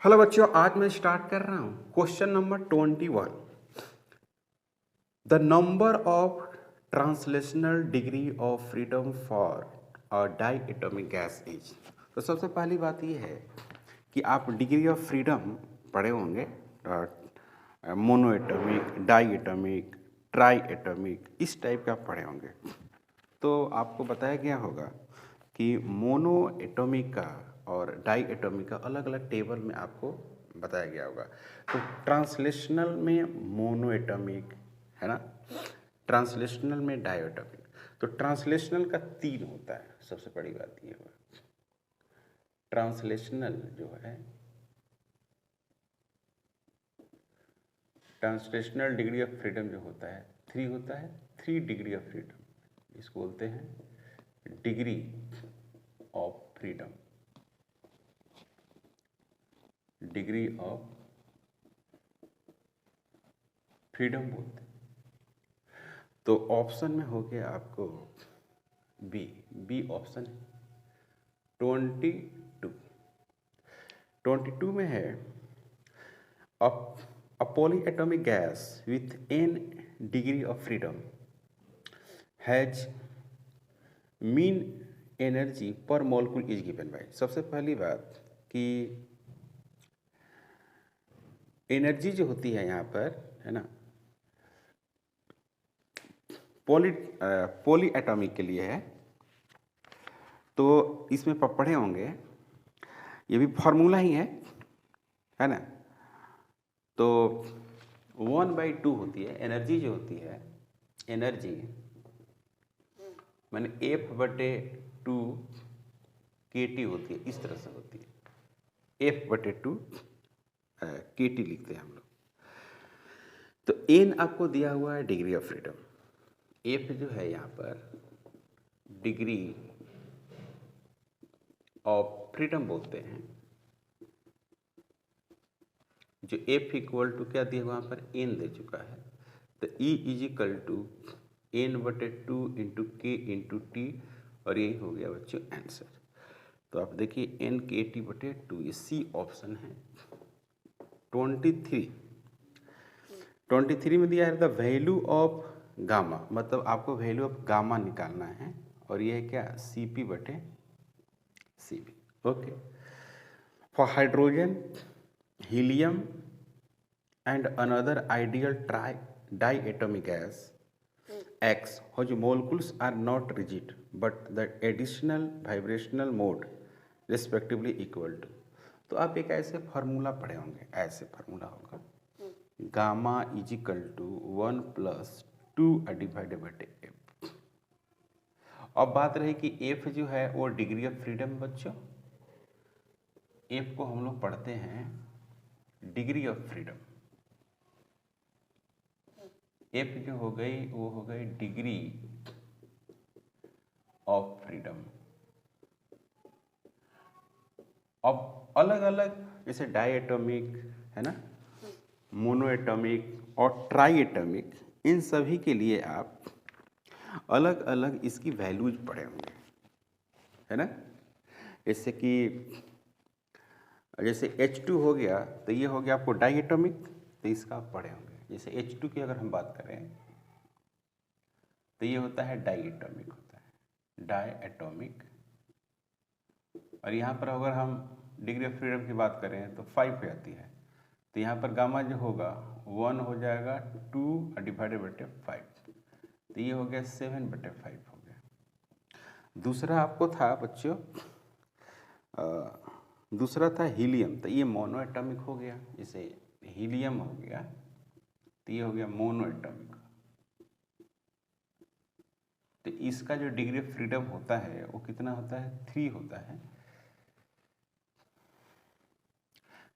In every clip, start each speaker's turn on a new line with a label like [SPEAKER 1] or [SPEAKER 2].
[SPEAKER 1] Hello बच्चों, आज मैं स्टार्ट कर रहा हूँ question number 21। The number of translational degree of freedom for a diatomic gas is. तो सबसे पहली बात ये है कि आप डिग्री ऑफ फ्रीडम पढ़े होंगे, monoatomic, diatomic, triatomic, इस टाइप का पढ़े होंगे। तो आपको बताया गया होगा कि मोनो एटॉमिक का और डाई एटॉमिक का अलग अलग टेबल में आपको बताया गया होगा। तो ट्रांसलेशनल में मोनो एटॉमिक है ना, ट्रांसलेशनल में डाई एटॉमिक। तो ट्रांसलेशनल का 3 होता है। सबसे बड़ी बात ये हुआ, ट्रांसलेशनल जो है, ट्रांसलेशनल डिग्री ऑफ फ्रीडम जो होता है 3 होता है। 3 डिग्री ऑफ फ्रीडम, इसको बोलते हैं degree of freedom, degree of freedom बोलते हैं। तो ऑप्शन में हो गया आपको बी ऑप्शन है 22। 22 में है a polyatomic gas with n degree of freedom has mean energy per molecule is given by। सबसे पहली बात कि एनर्जी जो होती है यहाँ पर, है ना, पॉली एटॉमिक के लिए है। तो इसमें पढ़े होंगे, ये भी फार्मूला ही है ना। तो 1/2 होती है एनर्जी, जो होती है एनर्जी माने F/2 kT होती है, इस तरह से होती है। F/2 kT लिखते हैं हम लोग। तो N आपको दिया हुआ है डिग्री ऑफ फ्रीडम, F जो है यहाँ पर डिग्री ऑफ फ्रीडम बोलते हैं। जो F इक्वल टू क्या दिया हुआ, वहाँ पर N दे चुका है। तो E equal to N/2 into K into T, और यही हो गया बच्चों आंसर। तो आप देखिए NKT/2, ये सी ऑप्शन है। 23 में दिया है द वैल्यू ऑफ गामा, मतलब आपको वैल्यू ऑफ गामा निकालना है, और ये है क्या, CP/CB। Okay, for hydrogen, helium and another ideal diatomic gas X whose molecules are not rigid but the additional vibrational mode respectively equal to। तो आप एक ऐसे फार्मूला पढ़े होंगे, ऐसे फार्मूला होगा gamma equal to 1+2 divided by F. अब बात रही कि एफ जो है वो डिग्री ऑफ फ्रीडम। बच्चों एफ को हम लोग पढ़ते हैं डिग्री ऑफ फ्रीडम। एफ जो हो गई वो हो गई डिग्री ऑफ फ्रीडम। अब अलग अलग जैसे डायएटॉमिक है ना, मोनोएटॉमिक और ट्राईएटॉमिक, इन सभी के लिए आप अलग अलग इसकी वैल्यूज पढ़े होंगे, है ना। जैसे कि जैसे H2 हो गया, तो ये हो गया आपको डायएटॉमिक, तो इसका आप पढ़े होंगे। जैसे H2 की अगर हम बात करें तो ये होता है डायएटॉमिक, होता है डायएटॉमिक। और यहाँ पर अगर हम डिग्री ऑफ फ्रीडम की बात करें तो 5 पे आती है। तो यहाँ पर गामा जो होगा 1 हो जाएगा 2 डिवाइडेड बाई 5, तो ये हो गया 7/5 हो गया। दूसरा आपको था बच्चों, दूसरा था हीलियम, तो ये मोनो एटॉमिक हो गया। जैसे हीलियम हो गया तो ये हो गया मोनो एटॉमिक। तो इसका जो डिग्री ऑफ फ्रीडम होता है वो कितना होता है, 3 होता है।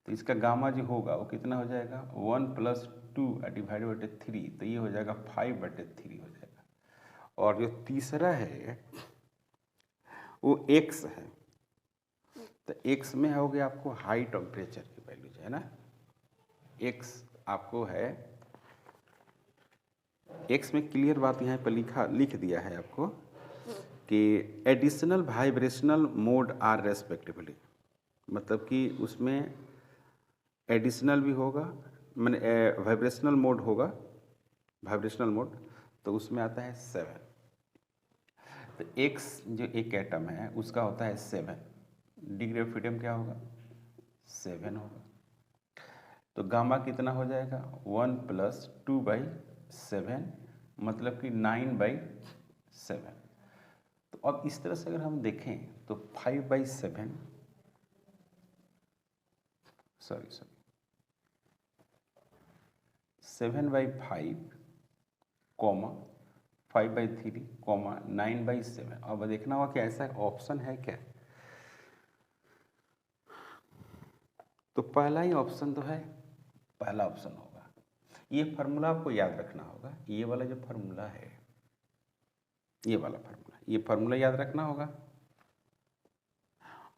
[SPEAKER 1] तो इसका गामा जो होगा वो कितना हो जाएगा, 1+2 डिवाइडेड बाई 3, तो ये हो जाएगा 5/3 हो जाएगा। और जो तीसरा है वो X है। तो X में हो गया आपको हाई टेम्परेचर की वैल्यू जो है ना, X आपको है, X में क्लियर बात यहाँ पर लिख दिया है आपको कि additional vibrational mode are respectively, मतलब कि उसमें एडिशनल भी होगा, मैंने वाइब्रेशनल मोड होगा, वाइब्रेशनल मोड, तो उसमें आता है 7। तो एक्स जो एक एटम है उसका होता है 7, डिग्री ऑफ फ्रीडम क्या होगा 7 होगा। तो गामा कितना हो जाएगा 1 + 2/7, मतलब कि 9/7। तो अब इस तरह से अगर हम देखें तो 5/7 7/5, 5/3, 9/7। अब देखना होगा कि ऐसा ऑप्शन है क्या। तो पहला ही ऑप्शन तो है, पहला ऑप्शन होगा। ये फार्मूला आपको याद रखना होगा, ये वाला जो फार्मूला है, ये वाला फार्मूला, ये फार्मूला याद रखना होगा।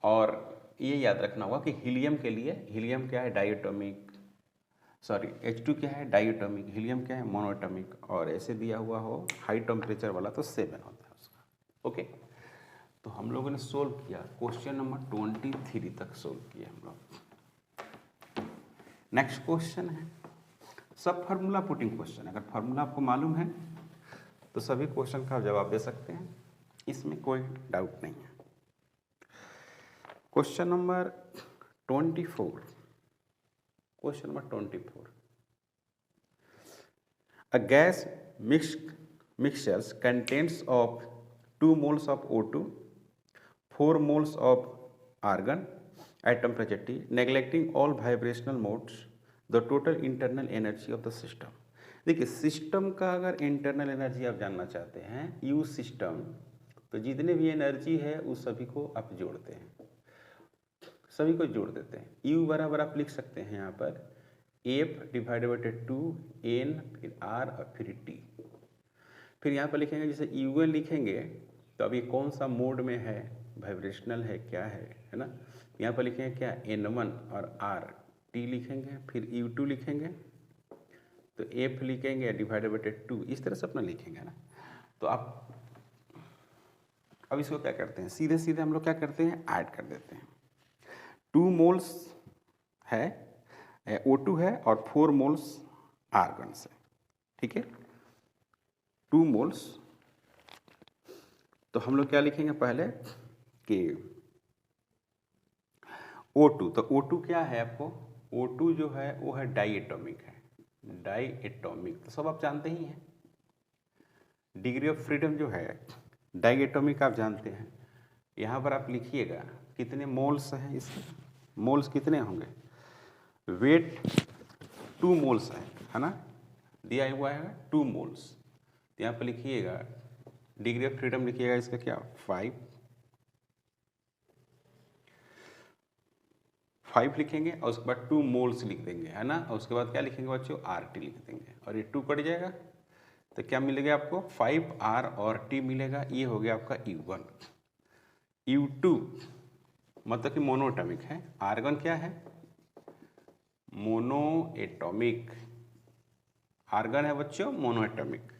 [SPEAKER 1] और ये याद रखना होगा कि हीलियम के लिए, हीलियम क्या है डायटोमिक, सॉरी H2 क्या है डायटोमिक, हीलियम क्या है मोनोएटॉमिक, और ऐसे दिया हुआ हो हाई टेम्परेचर वाला तो 7 होता है उसका। ओके, तो हम लोगों ने सोल्व किया, क्वेश्चन नंबर 23 तक सोल्व किया हम लोग। नेक्स्ट क्वेश्चन है सब फार्मूला पुटिंग क्वेश्चन। अगर फार्मूला आपको मालूम है तो सभी क्वेश्चन का जवाब दे सकते हैं, इसमें कोई डाउट नहीं है। Question number 24, question number 24, a gas mixture contains of 2 moles of O2, 4 moles of argon at temperature T, neglecting all vibrational modes, the total internal energy of the system। देखिए system का अगर internal energy आप जानना चाहते हैं, you system, तो जितने भी एनर्जी है उस सभी को आप जोड़ते हैं, सभी को जोड़ देते हैं। यू बराबर आप लिख सकते हैं यहाँ पर F/2 n, फिर R और फिर T। फिर यहाँ पर लिखेंगे जैसे UN लिखेंगे तो अब ये कौन सा मोड में है, वाइब्रेशनल है क्या है ना। यहाँ पर लिखेंगे क्या N1 और R, T लिखेंगे, फिर U2 लिखेंगे तो F लिखेंगे /2, इस तरह से अपना लिखेंगे ना। तो आप अब इसको क्या करते हैं, सीधे सीधे हम लोग क्या करते हैं ऐड कर देते हैं। 2 मोल्स है O2 है और 4 मोल्स आर्गन से, ठीक है 2 मोल्स। तो हम लोग क्या लिखेंगे पहले कि O2, तो O2 क्या है आपको, O2 जो है वो है डाइएटॉमिक है, डाइएटॉमिक तो सब आप जानते ही हैं। डिग्री ऑफ फ्रीडम जो है डाइएटॉमिक आप जानते हैं। यहाँ पर आप लिखिएगा कितने मोल्स हैं इसके, मोल्स कितने होंगे, वेट 2 मोल्स है ना, दिया हुआ है 2 मोल्स। तो यहाँ पर लिखिएगा डिग्री ऑफ फ्रीडम लिखिएगा इसका क्या 5 लिखेंगे और उसके बाद 2 मोल्स लिख देंगे है ना, और उसके बाद क्या लिखेंगे बच्चों RT लिख देंगे और ये 2 कट जाएगा तो क्या मिलेगा आपको 5R और T मिलेगा। ये हो गया आपका U1। U2 मतलब कि मोनोएटॉमिक है, आर्गन क्या है मोनोएटॉमिक, आर्गन है बच्चों मोनोएटॉमिक।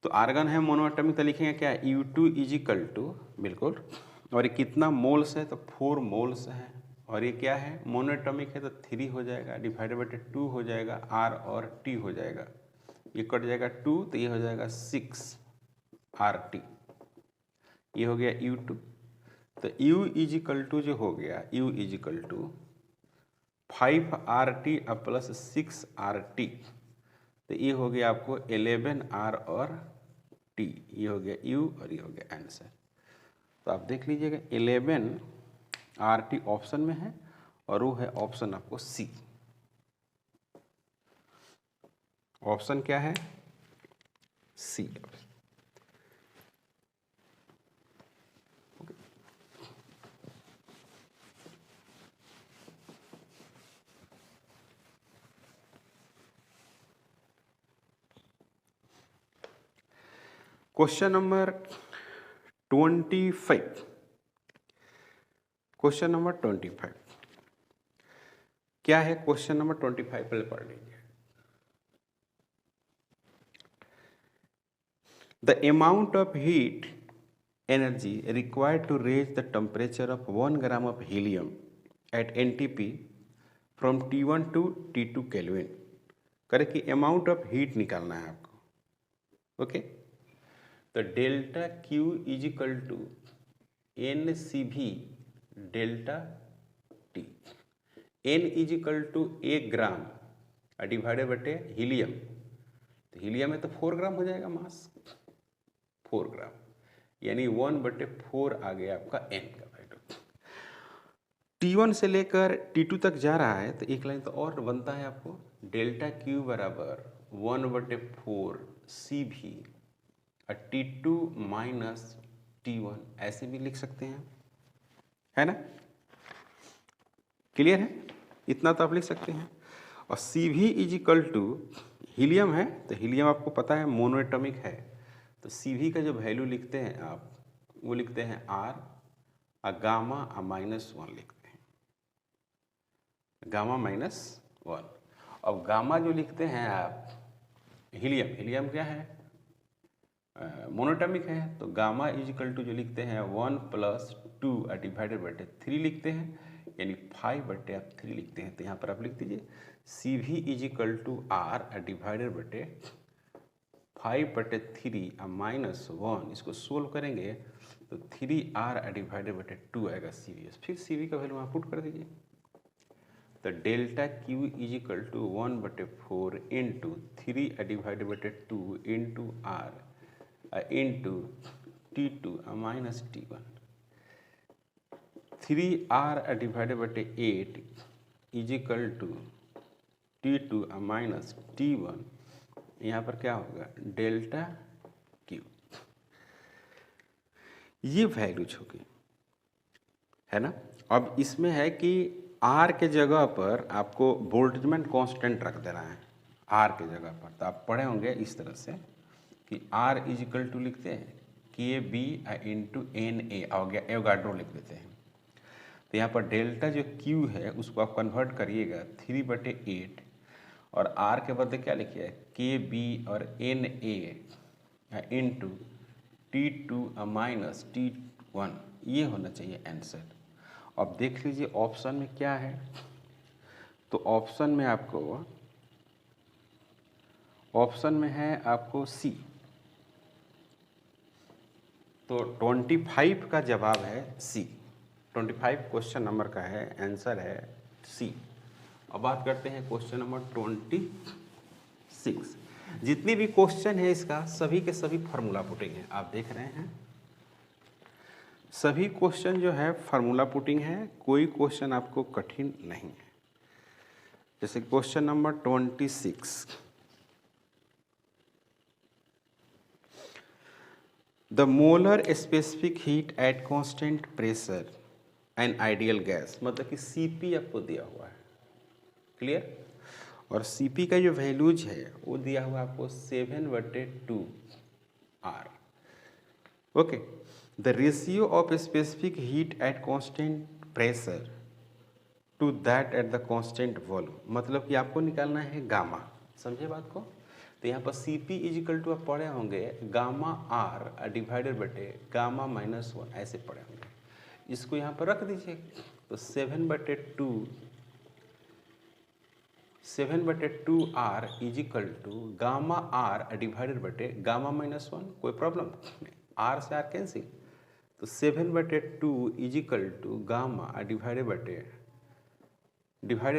[SPEAKER 1] तो आर्गन है मोनोएटॉमिक तो लिखेंगे क्या U2 = बिल्कुल, और ये कितना मोल्स है तो 4 मोल्स है, और ये क्या है मोनोएटॉमिक है तो 3 हो जाएगा /2 हो जाएगा, R और T हो जाएगा, ये कट जाएगा 2 तो ये हो जाएगा 6RT, ये हो गया U2। तो U जो हो गया U = 5RT + 6RT, तो ये हो गया आपको 11R और T, ये हो गया U और ये हो गया आंसर। तो आप देख लीजिएगा 11RT ऑप्शन में है और वो है ऑप्शन आपको C। ऑप्शन क्या है C। Question number 25, question number 25 क्या है, क्वेश्चन नंबर 25 पहले पढ़ लीजिए। The amount of heat energy required to raise the temperature of 1 gram of helium at NTP from T1 to T2 kelvin. करे कि अमाउंट ऑफ हीट निकालना है आपको। ओके, तो delta Q is equal to N C भी delta T. N is equal to 1 gram divided बटे helium, तो helium में तो 4 ग्राम हो जाएगा मास, 4 ग्राम, यानी 1/4 आ गया आपका एन का वैल्यू। T1 से लेकर T2 तक जा रहा है, तो एक लाइन तो और बनता है आपको, डेल्टा क्यू बराबर 1/4 सी भी T2 माइनस T1, ऐसे भी लिख सकते हैं, है ना? क्लियर है? इतना तो आप लिख सकते हैं। और सी भी इज इक्वल टू हीलियम है, तो हीलियम आपको पता है मोनोएटॉमिक है, तो सी भी का जो वैल्यू लिखते हैं आप, वो लिखते हैं आर, और गामा -1 लिखते हैं, गामा -1। अब गामा जो लिखते हैं आप, हीलियम, हीलियम क्या है? मोनोटॉमिक है, तो गामा इज इक्वल टू जो लिखते हैं 1 + 2 डिवाइडेड बटे 3 लिखते हैं, यानी 5/3 लिखते हैं। तो यहाँ पर आप लिख दीजिए सी भी is equal to R divided बटे 5/3 -1, इसको सोल्व करेंगे तो 3r डिवाइडेड बटे 2 आएगा सी वी। फिर सी वी का वैल्यू वहाँ पुट कर दीजिए, तो delta Q is equal to 1/4 into 3 divided बटे 2 into R into T2 minus T1। 3r divided बटे 8 is equal to T2 minus T1, यहाँ पर क्या होगा? Delta Q. ये वैल्यूज होगी, है ना? अब इसमें है कि R के जगह पर आपको बोल्ट्जमैन कांस्टेंट रख देना है, R के जगह पर। तो आप पढ़े होंगे इस तरह से कि R इज इक्वल टू लिखते हैं KB इंटू NA, एवोगाड्रो लिख देते हैं। तो यहाँ पर डेल्टा जो Q है उसको आप कन्वर्ट करिएगा 3/8, और R के बदले क्या लिखिए KB और NA into T2 minus T1, ये होना चाहिए आंसर। अब देख लीजिए ऑप्शन में क्या है, तो ऑप्शन में है आपको सी, तो 25 का जवाब है सी, 25 क्वेश्चन नंबर का है, आंसर है सी। अब बात करते हैं क्वेश्चन नंबर 26। जितनी भी क्वेश्चन है इसका, सभी के सभी फार्मूला पुटिंग है, आप देख रहे हैं सभी क्वेश्चन जो है फार्मूला पुटिंग है, कोई क्वेश्चन आपको कठिन नहीं है। जैसे question number 26, the molar specific heat at constant pressure an ideal gas, मतलब कि Cp आपको दिया हुआ है, क्लियर? और Cp का जो वैल्यूज है वो दिया हुआ आपको 7/2 R। Okay, the ratio of specific heat at constant pressure to that at the constant volume, मतलब कि आपको निकालना है गामा, समझे बात को? तो यहाँ पर Cp इज इक्वल टू आप पढ़े होंगे गामा R डिवाइडेड बटे गामा -1, ऐसे पढ़े होंगे। इसको यहाँ पर रख दीजिए, तो 7/2 R is equal to gamma R divided बटे गामा -1, कोई प्रॉब्लम नहीं, R से R कैंसिल, तो 7/2 is equal to gamma divided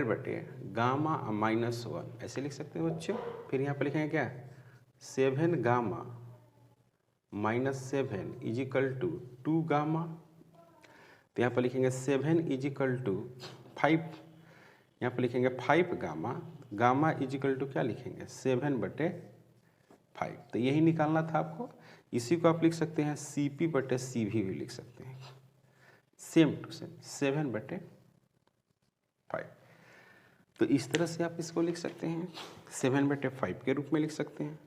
[SPEAKER 1] बटे गामा -1, ऐसे लिख सकते हैं बच्चों। फिर यहाँ पर लिखेंगे क्या? 7 gamma -7 is equal to 2 gamma, तो यहाँ पर लिखेंगे 7 इज इक्वल टू 5, यहाँ पर लिखेंगे 5 gamma, gamma is equal to क्या लिखेंगे? 7/5। तो यही निकालना था आपको। इसी को आप लिख सकते हैं Cp/Cv भी लिख सकते हैं, सेम टू सेम 7/5। तो इस तरह से आप इसको लिख सकते हैं, 7/5 के रूप में लिख सकते हैं।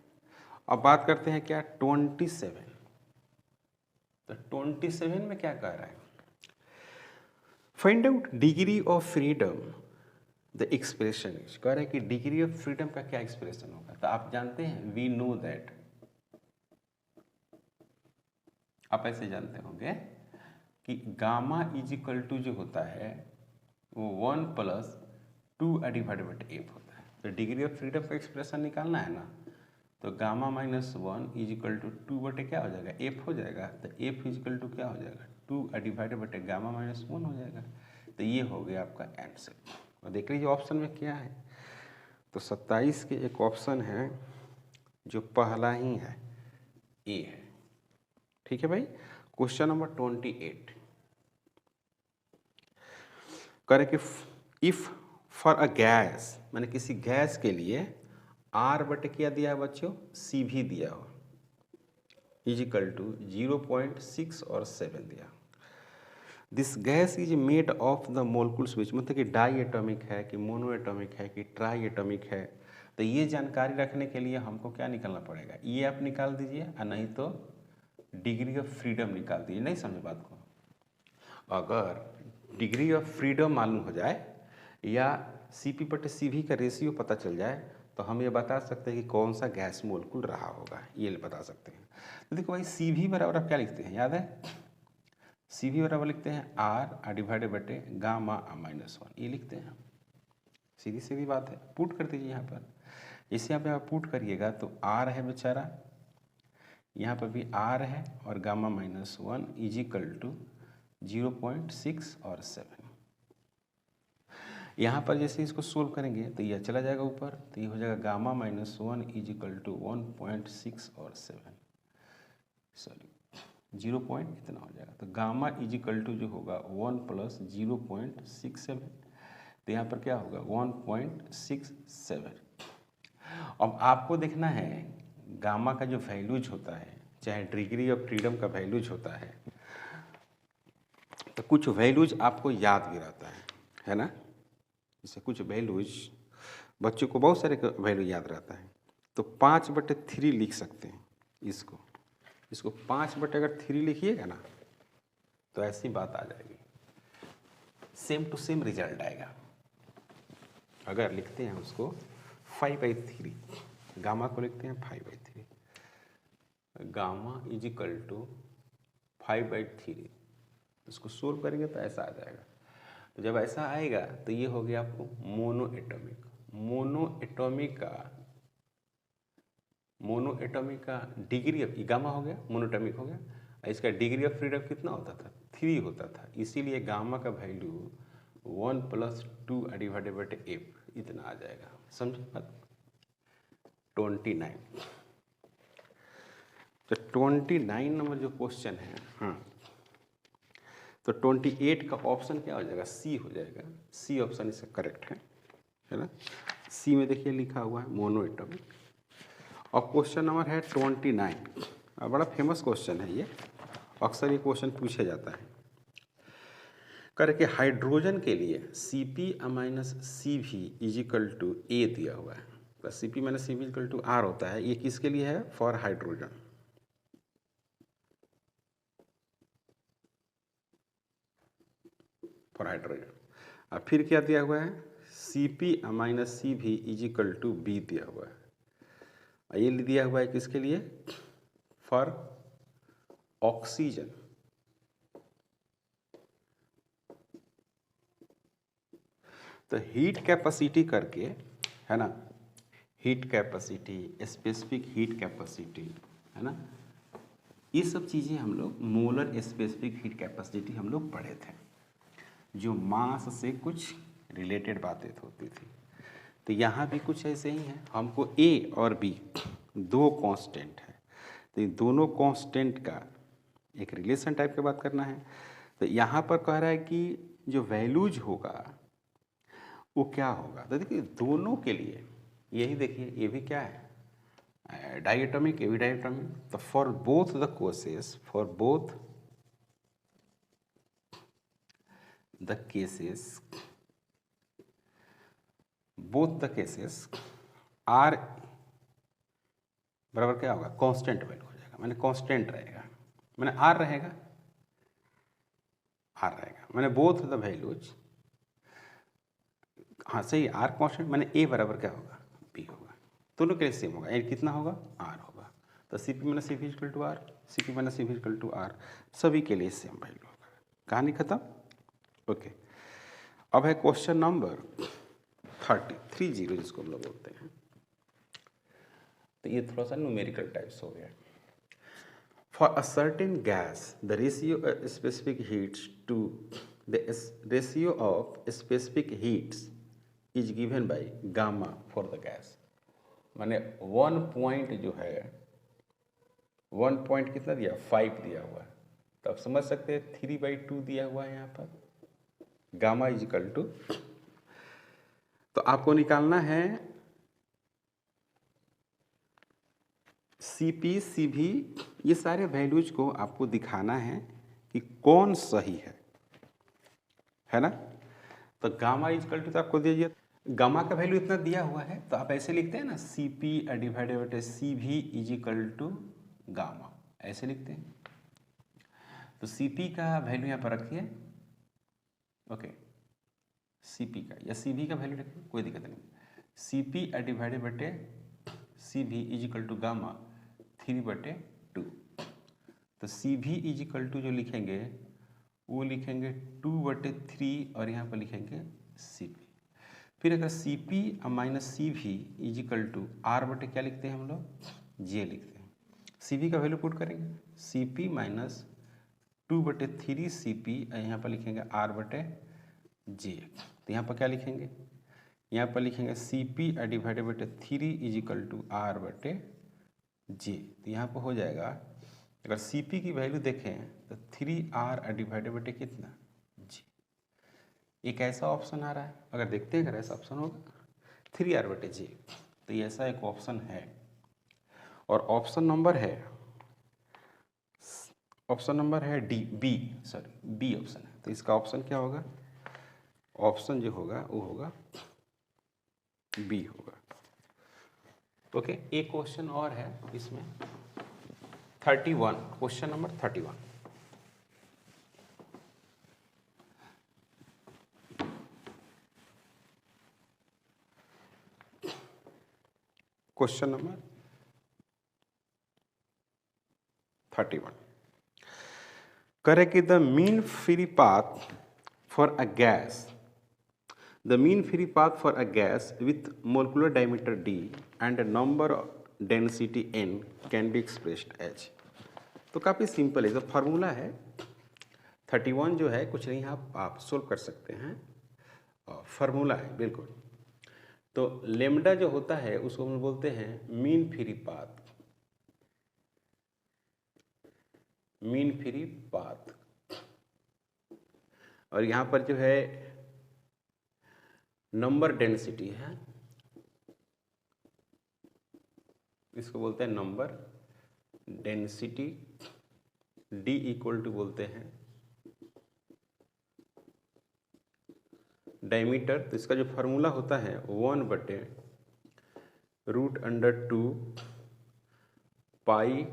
[SPEAKER 1] अब बात करते हैं क्या? 27। तो 27 में क्या कह रहा है? Find out degree of freedom, the expression is, कह रहा है कि डिग्री ऑफ फ्रीडम का क्या एक्सप्रेशन होगा। तो आप जानते हैं, वी नो दैट, आप ऐसे जानते होंगे कि गामा इज इक्वल टू जो होता है वो 1 + 2/f होता है। तो डिग्री ऑफ फ्रीडम का एक्सप्रेशन निकालना है ना, तो gamma minus 1 is equal to 2 क्या हो जाएगा, एफ हो जाएगा। तो एफ इज इक्वल टू क्या हो जाएगा, 2/, गामा माइनस 1 हो जाएगा। तो ये हो गया आपका आंसर। और देख लीजिए ऑप्शन में क्या है, तो 27 के एक ऑप्शन है जो पहला ही है, ए है। ठीक है भाई। क्वेश्चन नंबर 28 करे कि इफ फॉर अ गैस, मैंने किसी गैस के लिए R क्या दिया है बच्चों, सी भी दिया हो, इज इक्वल टू 0.6 और 7 दिया। This gas is made of the molecules विच, मतलब कि डाई एटॉमिक है कि मोनो एटॉमिक है कि ट्राई एटॉमिक है। तो ये जानकारी रखने के लिए हमको क्या निकालना पड़ेगा, ये आप निकाल दीजिए, और नहीं तो डिग्री ऑफ फ्रीडम निकाल दीजिए। नहीं समझे बात को। अगर डिग्री ऑफ फ्रीडम मालूम हो जाए या CP/CV का रेशियो पता चल जाए, तो हम ये बता सकते हैं कि कौन सा गैस मोलिक्यूल रहा होगा, ये बता सकते हैं। तो देखो भाई CV बराबर आप क्या लिखते हैं, याद है, CV बराबर लिखते हैं R// गामा माइनस 1, ये लिखते हैं हम। सीधी सीधी बात है, पुट कर दीजिए यहाँ पर। इसे यहाँ पे आप पुट करिएगा तो R है बेचारा, यहाँ पर भी R है, और gamma minus 1 is equal to 0.6 और 7। यहाँ पर जैसे इसको सोल्व करेंगे तो यह चला जाएगा ऊपर, तो ये हो जाएगा gamma minus 1 is equal to 1.6 और 7, सॉरी 0. इतना हो जाएगा। तो गामा इज इक्वल टू जो होगा 1 + 0.67, तो यहाँ पर क्या होगा 1.67। अब आपको देखना है गामा का जो वैल्यूज होता है, चाहे डिग्री ऑफ फ्रीडम का वैल्यूज होता है, तो कुछ वैल्यूज आपको याद भी रहता है ना। जैसे कुछ वैल्यूज बच्चों को बहुत सारे वैल्यू याद रहता है, तो 5/3 लिख सकते हैं इसको 5/3 लिखिएगा ना, तो ऐसी बात आ जाएगी, सेम टू सेम रिजल्ट आएगा। अगर लिखते हैं उसको 5/3, गामा को लिखते हैं 5/3, गामा इज इक्वल टू 5/3, इसको सोल्व करेंगे तो ऐसा आ जाएगा। तो जब ऐसा आएगा तो ये हो गया आपको मोनो एटॉमिक का डिग्री ऑफ, गामा हो गया, मोनोटॉमिक हो गया। इसका डिग्री ऑफ फ्रीडम कितना होता था, 3 होता था, इसीलिए गामा का वैल्यू 1 + 2/f इतना आ जाएगा। समझ बात। 29, तो 29 नंबर जो क्वेश्चन है, हाँ, तो 28 का ऑप्शन क्या हो जाएगा, सी हो जाएगा। सी ऑप्शन इसका करेक्ट है ना। सी में देखिए लिखा हुआ है मोनो एटॉमिक। और क्वेश्चन नंबर है 29, बड़ा फेमस क्वेश्चन है ये, अक्सर ये क्वेश्चन पूछा जाता है। करके हाइड्रोजन के लिए Cp-CV इज इक्वल टू ए दिया हुआ है, तो Cp-CV इक्वल टू R होता है। ये किसके लिए है, फॉर हाइड्रोजन। For hydrogen. अब फिर क्या दिया हुआ है, Cp-CV is equal to B दिया हुआ है। ये दिया हुआ है किसके लिए, फॉर ऑक्सीजन। तो हीट कैपेसिटी करके है ना, heat capacity, specific heat capacity है ना, ये सब चीज़ें हम लोग मोलर स्पेसिफिक हीट कैपेसिटी हम लोग पढ़े थे, जो मास से कुछ रिलेटेड बातें होती थी। तो यहाँ भी कुछ ऐसे ही है, हमको ए और बी दो कांस्टेंट है, तो इन दोनों कांस्टेंट का एक रिलेशन टाइप की बात करना है। तो यहाँ पर कह रहा है कि जो वैल्यूज होगा वो क्या होगा, तो देखिए दोनों के लिए यही देखिए, ये भी क्या है डायटोमिक, ये भी डायटोमिक। तो for both the cases, both the cases are बराबर क्या होगा, कांस्टेंट वैल्यू हो जाएगा, मैंने कांस्टेंट रहेगा, मैंने आर रहेगा, मैंने बोथ द वैल्यूज, हाँ सही, आर कांस्टेंट, मैंने ए बराबर क्या होगा, बी होगा, दोनों के लिए सेम होगा। ए कितना होगा, आर होगा। तो Cp-CV equal to R, Cp-CV equal to R, सभी के लिए सेम वैल्यू होगा। कहानी खत्म। ओके, अब है क्वेश्चन नंबर 30 जिसको हम लोग बोलते हैं। तो ये थोड़ा सा न्यूमेरिकल टाइप्स हो गया। For a certain gas the ratio of specific heats to the ratio of specific heats is given by gamma for the gas. माने 1 पॉइंट जो है 1 पॉइंट कितना दिया 5 दिया हुआ है, तो आप समझ सकते हैं 3/2 दिया हुआ है यहाँ पर गामा इजिकल टू। तो आपको निकालना है CP CV, ये सारे वैल्यूज को आपको दिखाना है कि कौन सही है ना। तो गामा इजिकल टू तो आपको दे दिया, गामा का वैल्यू इतना दिया हुआ है, तो आप ऐसे लिखते हैं ना CP divided by CV equal to gamma, ऐसे लिखते हैं। तो CP का वैल्यू यहाँ पर रखिए, ओके, CP का या CV का वैल्यू रखिए, कोई दिक्कत नहीं। CP डिवाइडेड बटे CV इजिकल टू गामा 3/2। तो CV इजिकल टू जो लिखेंगे वो लिखेंगे 2/3 और यहाँ पर लिखेंगे CP। फिर अगर CP minus CV equal to R बटे क्या लिखते हैं हम लोग J लिखते हैं। CV का वैल्यू पुट करेंगे CP माइनस 2/3 CP, यहाँ पर लिखेंगे R बटे J। तो यहाँ पर क्या लिखेंगे, यहाँ पर लिखेंगे CP डिवाइडेड बटे 3 इजिकल टू R बटे J। तो यहाँ पर हो जाएगा, अगर CP की वैल्यू देखें तो 3R डिवाइडेड बटे कितना J। एक ऐसा ऑप्शन आ रहा है, अगर देखते हैं अगर ऐसा ऑप्शन होगा 3R बटे J, तो ये ऐसा एक ऑप्शन है। और ऑप्शन नंबर है बी ऑप्शन है। तो इसका ऑप्शन क्या होगा, ऑप्शन जो होगा वो होगा बी होगा। ओके, एक क्वेश्चन और है इसमें 31, क्वेश्चन नंबर 31। क्वेश्चन नंबर 31 करे कि the mean free path for a gas with molecular diameter D and a number density N can be expressed as। तो काफ़ी सिंपल है, तो फार्मूला है 31 जो है कुछ नहीं, आप सोल्व कर सकते हैं, फार्मूला है बिल्कुल। तो लेमडा जो होता है उसको हम बोलते हैं मीन फ्री पाथ, और यहाँ पर जो है नंबर डेंसिटी है, इसको बोलते हैं number density. D equal to बोलते हैं डायमीटर। तो इसका जो फार्मूला होता है 1/√2 पाई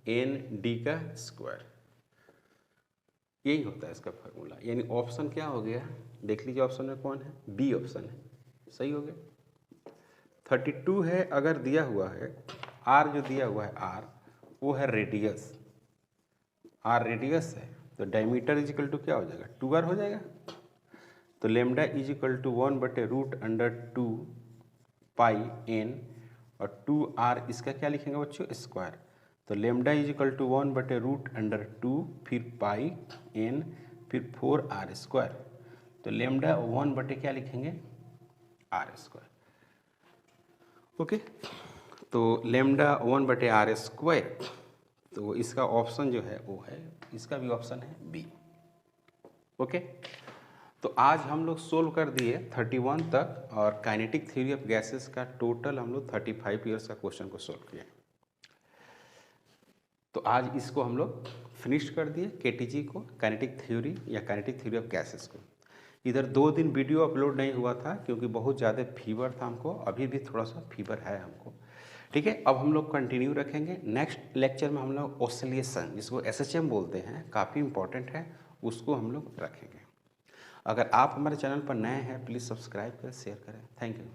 [SPEAKER 1] N/D का स्क्वायर, यही होता है इसका फार्मूला। यानी ऑप्शन क्या हो गया, देख लीजिए ऑप्शन में कौन है, बी ऑप्शन है, सही हो गया। 32 है, अगर दिया हुआ है R, जो दिया हुआ है R वो है रेडियस, R रेडियस है, तो डायमीटर इजिकल टू क्या हो जाएगा 2R हो जाएगा। तो lambda equal to 1/√2 pi N और 2R, इसका क्या लिखेंगे बच्चों स्क्वायर। तो लेमडा इजिकल टू 1/√2 फिर पाई N फिर 4R स्क्वायर। तो लेमडा 1 बटे क्या लिखेंगे R स्क्वायर। ओके, तो लेमडा 1/R स्क्वायर, तो इसका ऑप्शन जो है वो है, इसका भी ऑप्शन है बी। ओके, तो आज हम लोग सोल्व कर दिए 31 तक, और काइनेटिक थ्योरी ऑफ गैसेस का टोटल हम लोग 35 ईयर्स का क्वेश्चन को सोल्व किए। तो आज इसको हम लोग फिनिश कर दिए, KTG को, काइनेटिक थ्योरी या काइनेटिक थ्योरी ऑफ गैसेस को। इधर 2 दिन वीडियो अपलोड नहीं हुआ था क्योंकि बहुत ज़्यादा फीवर था हमको, अभी भी थोड़ा सा फीवर है हमको, ठीक है। अब हम लोग कंटिन्यू रखेंगे। नेक्स्ट लेक्चर में हम लोग ऑसिलेशन, जिसको SHM बोलते हैं, काफ़ी इंपॉर्टेंट है, उसको हम लोग रखेंगे। अगर आप हमारे चैनल पर नए हैं प्लीज़ सब्सक्राइब करें, शेयर करें। Thank you.